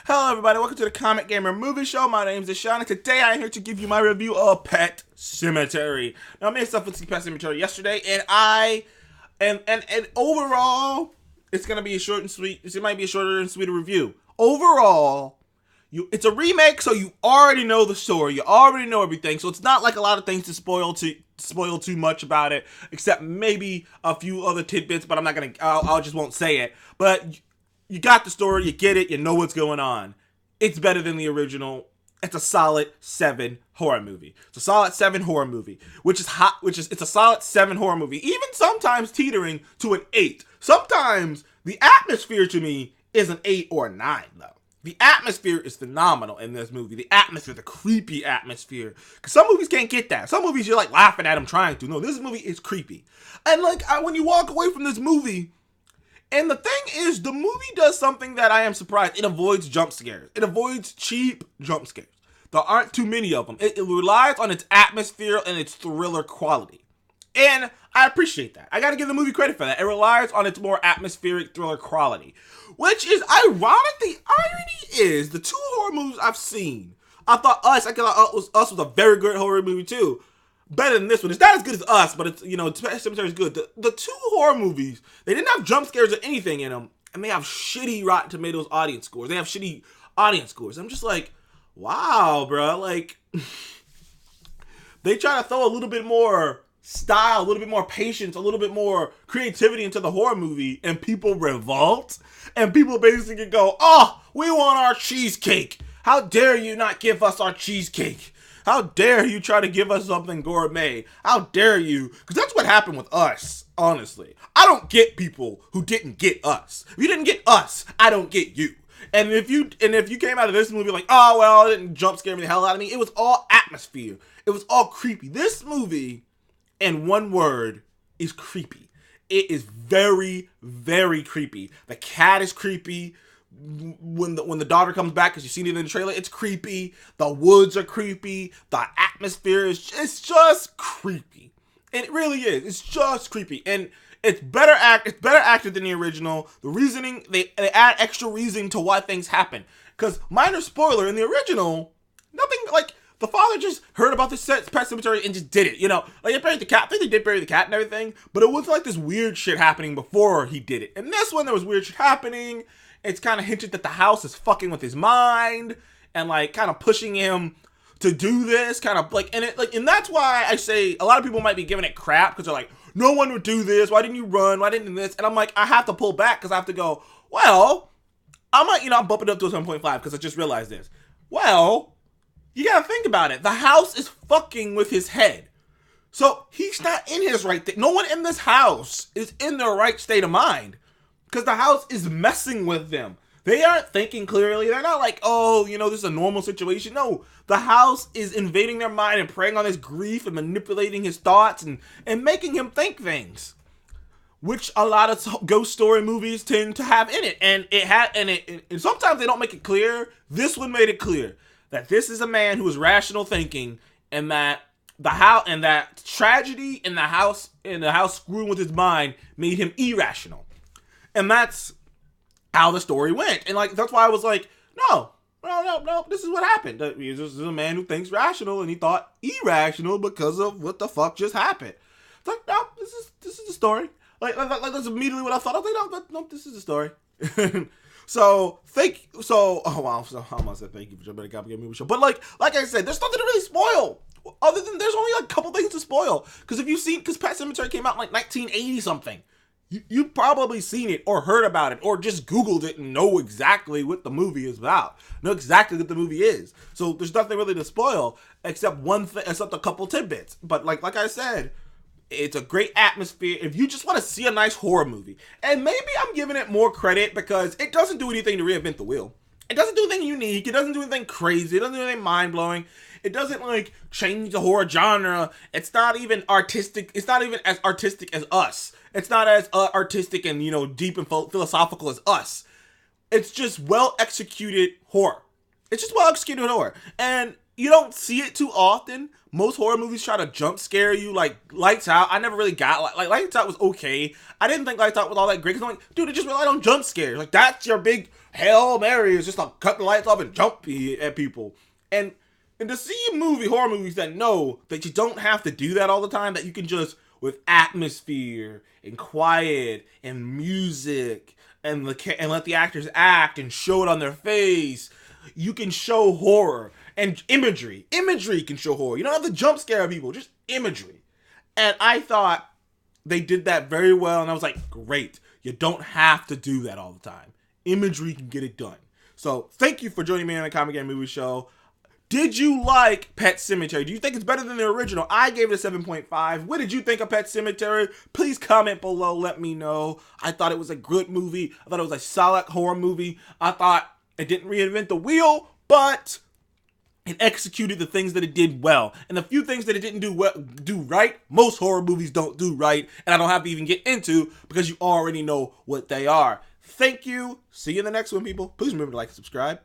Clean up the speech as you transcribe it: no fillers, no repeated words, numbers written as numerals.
Hello everybody, welcome to the Comic Gamer Movie Show. My name is Sean and today I am here to give you my review of Pet Sematary. Now I made stuff with Pet Sematary yesterday and overall, it's gonna be a short and sweet, it might be a shorter and sweeter review. Overall, it's a remake, so you already know the story, you already know everything, so it's not like a lot of things to spoil too much about it, except maybe a few other tidbits, but I just won't say it. But you got the story, you get it, you know what's going on. It's better than the original. It's a solid 7 horror movie. It's a solid 7 horror movie, it's a solid 7 horror movie, even sometimes teetering to an 8. Sometimes the atmosphere to me is an 8 or a 9 though. The atmosphere is phenomenal in this movie. The atmosphere, the creepy atmosphere. Because some movies can't get that. Some movies you're like laughing at them trying to. No, this movie is creepy. And when you walk away from this movie, and the thing is, the movie does something that I am surprised. It avoids jump scares. It avoids cheap jump scares. There aren't too many of them. It relies on its atmosphere and its thriller quality. And I appreciate that. I gotta give the movie credit for that. It relies on its more atmospheric thriller quality. Which is ironic. The irony is, the 2 horror movies I've seen, I thought Us was a very good horror movie too. Better than this one. It's not as good as Us, but Cemetery is good. The 2 horror movies, they didn't have jump scares or anything in them, and they have shitty Rotten Tomatoes audience scores. They have shitty audience scores. I'm just like, wow, bro. Like, they try to throw a little bit more style, a little bit more patience, a little bit more creativity into the horror movie, and people revolt, and people basically go, oh, we want our cheesecake. How dare you not give us our cheesecake? How dare you try to give us something gourmet? How dare you? Because that's what happened with Us, honestly. I don't get people who didn't get Us. If you didn't get Us, I don't get you. And if you came out of this movie like, oh, well, it didn't jump scare me the hell out of me, it was all atmosphere. It was all creepy. This movie, in one word, is creepy. It is very, very creepy. The cat is creepy. When the daughter comes back, because you've seen it in the trailer, it's creepy. The woods are creepy. The atmosphere it's just creepy. And it really is. It's just creepy. And it's better acted than the original. The reasoning, they add extra reason to why things happen. Because, minor spoiler, in the original, nothing like, the father just heard about this Pet Cemetery and just did it, Like, they buried the cat. I think they did bury the cat and everything, but it was like this weird shit happening before he did it. And this one, there was weird shit happening. It's kind of hinted that the house is fucking with his mind and, like, kind of pushing him to do this, kind of, like, and that's why I say a lot of people might be giving it crap, because they're like, no one would do this. Why didn't you run? Why didn't you do this? And I'm like, I have to pull back, because I have to go, well, I might, I'm bumping it up to a 7.5, because I just realized this. Well, you gotta think about it. The house is fucking with his head. So he's not in his right thing. No one in this house is in their right state of mind, because the house is messing with them. They aren't thinking clearly. They're not like, oh, this is a normal situation. No, the house is invading their mind and preying on his grief and manipulating his thoughts and making him think things, which a lot of ghost story movies tend to have in it. And sometimes they don't make it clear. This one made it clear that this is a man who is rational thinking, and that that tragedy in the house screwing with his mind made him irrational. And that's how the story went. And that's why I was like, no, this is what happened. This is a man who thinks rational and he thought irrational because of what the fuck just happened. It's like, no, this is the story. Like that's immediately what I thought. I was like, no, this is the story. So oh wow, so I must say thank you for jumping in the Comic Movie Show. But like I said, there's nothing to really spoil. Other than there's only a couple things to spoil. Because Pet Cemetery came out in 1980 something. You've probably seen it or heard about it or just Googled it and know exactly what the movie is about. Know exactly what the movie is. So there's nothing really to spoil except a couple tidbits. But like I said, it's a great atmosphere. If you just want to see a nice horror movie, and maybe I'm giving it more credit because it doesn't do anything to reinvent the wheel. It doesn't do anything unique. It doesn't do anything crazy. It doesn't do anything mind-blowing. It doesn't change the horror genre. It's not even artistic. It's not even as artistic as Us. It's not as artistic and, deep and philosophical as Us. It's just well-executed horror. It's just well-executed horror. And you don't see it too often. Most horror movies try to jump scare you, like Lights Out. I never really got, Lights Out was okay. I didn't think Lights Out was all that great. Because I'm like, dude, it just relied on jump scares. Like, that's your big Hail Mary is just to cut the lights off and jump at people. And to see horror movies that know that you don't have to do that all the time, that you can just, with atmosphere and quiet and music and let the actors act and show it on their face, you can show horror. And imagery can show horror. You don't have to jump scare people, just imagery. And I thought they did that very well, and I was like, great. You don't have to do that all the time. Imagery can get it done. So thank you for joining me on the Comic Game Movie Show. Did you like Pet Sematary? Do you think it's better than the original? I gave it a 7.5. What did you think of Pet Sematary? Please comment below. Let me know. I thought it was a good movie. I thought it was a solid horror movie. I thought it didn't reinvent the wheel, but it executed the things that it did well. And the few things that it didn't do right, most horror movies don't do right. And I don't have to even get into because you already know what they are. Thank you. See you in the next one, people. Please remember to like and subscribe.